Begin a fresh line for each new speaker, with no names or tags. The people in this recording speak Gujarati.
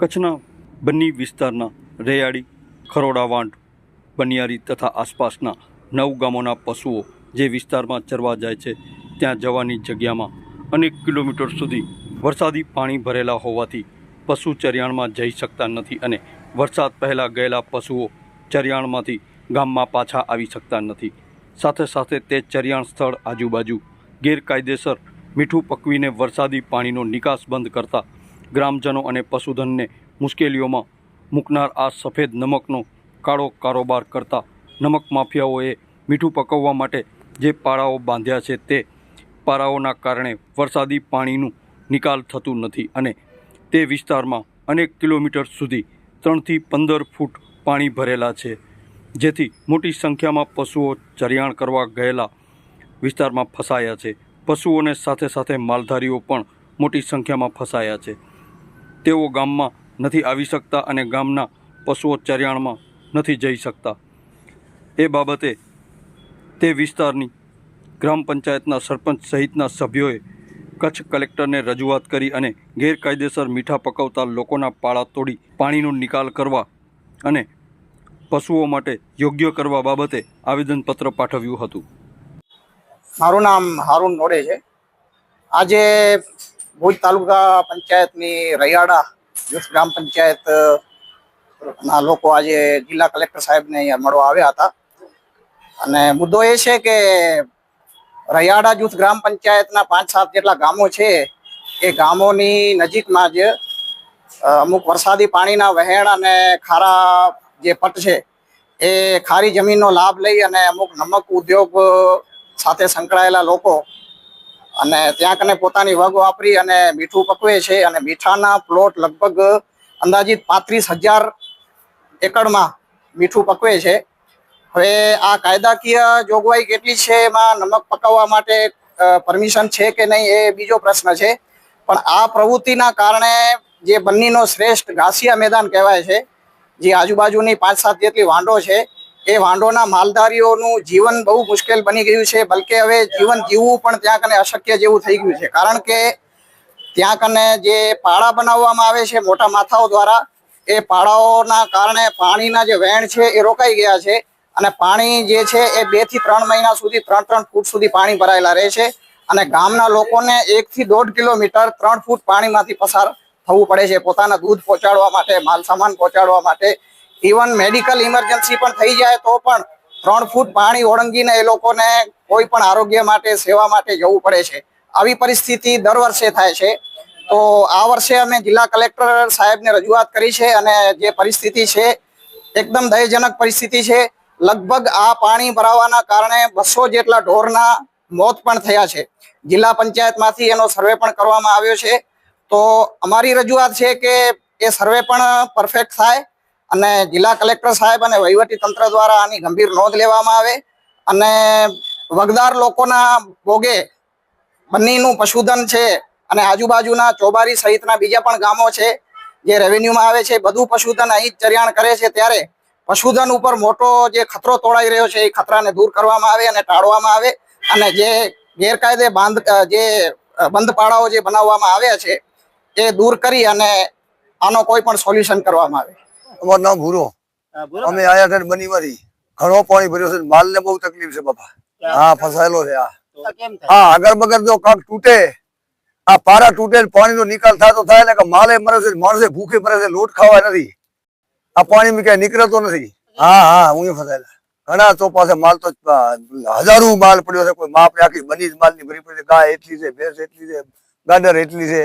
કચ્છના બન્ની વિસ્તારના રેયાડી, ખરોડાવાંઢ, બનિયારી તથા આસપાસના 9 ગામોના પશુઓ જે વિસ્તારમાં ચરવા જાય છે ત્યાં જવાની જગ્યામાં અનેક કિલોમીટર સુધી વરસાદી પાણી ભરેલા હોવાથી પશુ ચરિયાણમાં જઈ શકતા નથી અને વરસાદ પહેલાં ગયેલા પશુઓ ચરિયાણમાંથી ગામમાં પાછા આવી શકતા નથી। સાથે સાથે તે ચરિયાણ સ્થળ આજુબાજુ ગેરકાયદેસર મીઠું પકવીને વરસાદી પાણીનો નિકાસ બંધ કરતા ગ્રામજનો અને પશુધનને મુશ્કેલીઓમાં મૂકનાર આ સફેદ નમકનો કાળો કારોબાર કરતા નમક માફિયાઓએ મીઠું પકવવા માટે જે પાળાઓ બાંધ્યા છે તે પાળાઓના કારણે વરસાદી પાણીનું નિકાલ થતું નથી અને તે વિસ્તારમાં અનેક કિલોમીટર સુધી 3 થી 15 ફૂટ પાણી ભરેલા છે, જેથી મોટી સંખ્યામાં પશુઓ ચરિયાણ કરવા ગયેલા વિસ્તારમાં ફસાયા છે। પશુઓને સાથે સાથે માલધારીઓ પણ મોટી સંખ્યામાં ફસાયા છે। તેઓ ગામમાં નથી આવી શકતા અને ગામના પશુઓ ચરિયાણમાં નથી જઈ શકતા। એ બાબતે તે વિસ્તારની ગ્રામ પંચાયતના સરપંચ સહિતના સભ્યોએ કચ્છ કલેક્ટરને રજૂઆત કરી અને ગેરકાયદેસર મીઠા પકવતા લોકોના પાળા તોડી પાણીનો નિકાલ કરવા અને પશુઓ માટે યોગ્ય કરવા બાબતે આવેદનપત્ર પાઠવ્યું હતું।
મારું નામ હારૂન નોડે છે। આજે ભુજ તાલુકા પંચાયતની રૈયાડા જૂથ ગ્રામ પંચાયત ના લોકો આજે જિલ્લા કલેક્ટર સાહેબને અહીંયા મળવા આવ્યા હતા અને મુદ્દો એ છે કે રૈયાડા જૂથ ગ્રામ પંચાયતના 5-7 જેટલા ગામો છે એ ગામોની નજીકમાં જ અમુક વરસાદી પાણીના વહેણ અને ખારા જે પટ છે એ ખારી જમીનનો લાભ લઈ અને અમુક નમક ઉદ્યોગ સાથે સંકળાયેલા લોકો અને ત્યાં કને પોતાની વગ વાપરી અને મીઠું પકવે છે અને મીઠાના પ્લોટ લગભગ અંદાજિત 35,000 એકડમાં મીઠું પકવે છે। હવે આ કાયદાકીય જોગવાઈ કેટલી છે, એમાં નમક પકવવા માટે પરમિશન છે કે નહીં એ બીજો પ્રશ્ન છે, પણ આ પ્રવૃત્તિના કારણે જે બન્નીનો શ્રેષ્ઠ ઘાસિયા મેદાન કહેવાય છે, જે આજુબાજુની 5-7 જેટલી વાંડો છે એ વાંડોના માલધારીઓનું જીવન બહુ મુશ્કેલ બની ગયું છે, બલકે હવે જીવન જીવવું પણ ત્યાં કને અશક્ય જેવું થઈ ગયું છે। કારણ કે ત્યાં કને જે પાળા બનાવવામાં આવે છે મોટા માથાઓ દ્વારા, એ પાળાઓના કારણે પાણીના જે વહેણ છે એ રોકાઈ ગયા છે અને પાણી જે છે એ 2 થી 3 મહિના સુધી 3-3 ફૂટ સુધી પાણી ભરાયેલા રહે છે અને ગામના લોકોને 1 થી 1.5 કિલોમીટર 3 ફૂટ પાણીમાંથી પસાર થવું પડે છે પોતાના દૂધ પહોંચાડવા માટે, માલ સામાન પહોંચાડવા માટે। ઇવન મેડિકલ ઇમરજન્સી પણ થઈ જાય તો પણ 3 ફૂટ પાણી ઓળંગીને એ લોકોને કોઈ પણ આરોગ્ય માટે, સેવા માટે જવું પડે છે। આવી પરિસ્થિતિ દર વર્ષે થાય છે। તો આ વર્ષે અમે જિલ્લા કલેક્ટર સાહેબને રજૂઆત કરી છે અને જે પરિસ્થિતિ છે એકદમ દયજનક પરિસ્થિતિ છે। લગભગ આ પાણી ભરાવાના કારણે 200 જેટલા ઢોરના મોત પણ થયા છે। જિલ્લા પંચાયતમાંથી એનો સર્વે પણ કરવામાં આવ્યો છે। તો અમારી રજૂઆત છે કે એ સર્વે પણ પરફેક્ટ થાય અને જિલ્લા કલેક્ટર સાહેબ અને વહીવટી તંત્ર દ્વારા આની ગંભીર નોંધ લેવામાં આવે અને વગદાર લોકોના ભોગે બન્નીનું પશુધન છે અને આજુબાજુના ચોબારી સહિતના બીજા પણ ગામો છે જે રેવન્યુમાં આવે છે, બધું પશુધન અહીં જ ચરિયાણ કરે છે, ત્યારે પશુધન ઉપર મોટો જે ખતરો તોડાઈ રહ્યો છે એ ખતરાને દૂર કરવામાં આવે અને ટાળવામાં આવે અને જે ગેરકાયદે બંધ પાળાઓ જે બનાવવામાં આવ્યા છે એ દૂર કરી અને આનો કોઈ પણ સોલ્યુશન કરવામાં આવે।
અમારું નામ ભૂરો, અમે આયા છે બનીમાંથી, ઘણો પાણી ભર્યો છે, માલ ને બહુ તકલીફ છે બાપા। હા, ફસાયેલો છે। હા, અગર બગર જો કાંક તૂટે, આ પારા તૂટે, પાણીનો નિકાલ થતો થાય ને કે માલે મરે છે, માણસે ભૂખે મરે છે, લોટ ખાવા નથી, આ પાણી માં ક્યાંય નીકળતો નથી। હા, હું ફસાયેલા ઘણા તો પાસે માલ તો હજારો માલ પડ્યો છે, કોઈ માપ આખી બની માલ ની ભરી પડી છે, ગાય એટલી છે, ભેંસ એટલી છે, ગાડર એટલી છે,